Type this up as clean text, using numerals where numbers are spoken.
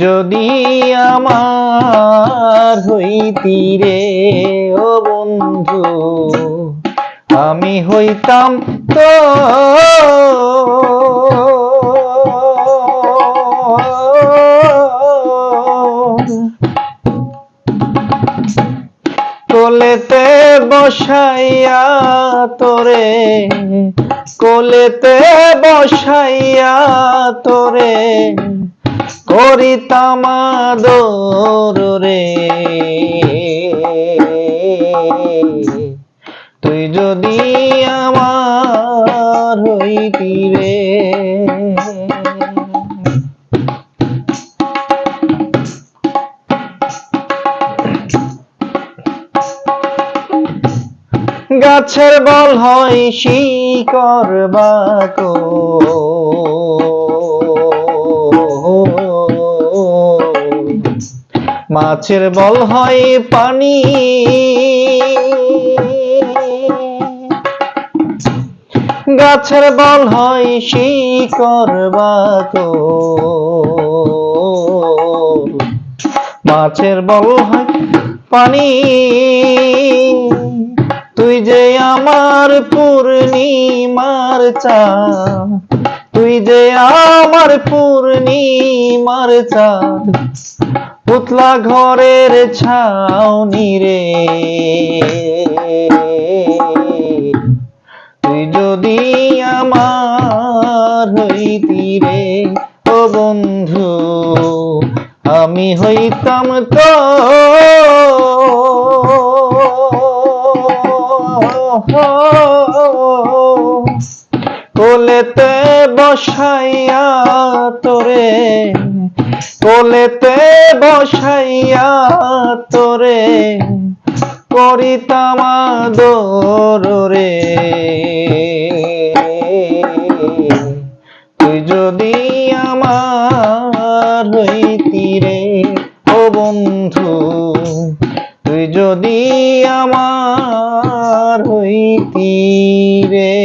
যদি আমার হইতি রে ও বন্ধু, আমি হইতাম তো কোলেতে বসাইয়া তোরে, কোলেতে বসাইয়া তোরে করিতাম আদর রে। তুই যদি আমার হইতি রে। গাছের বল হয় শিকড় বাঁকো, মাছের বল হয় পানি, গাছের বল হয় শিকড় বাঁকো, মাছের বল হয় পানি। তুই যে আমার পূর্ণিমার চাঁদ, তুই যে আমার পূর্ণিমার চাঁদ, পুতলা ঘরের ছাউনি রে। তুই যদি আমার হইতি রে ও বন্ধু, আমি হইতাম তো কোলেতে বসাইয়া তোরে, কোলেতে বসাইয়া তোরে করিতাম আদর রে। তুই যদি আমার হইতি রে ও বন্ধু, তুই যদি আমার হইতি রে।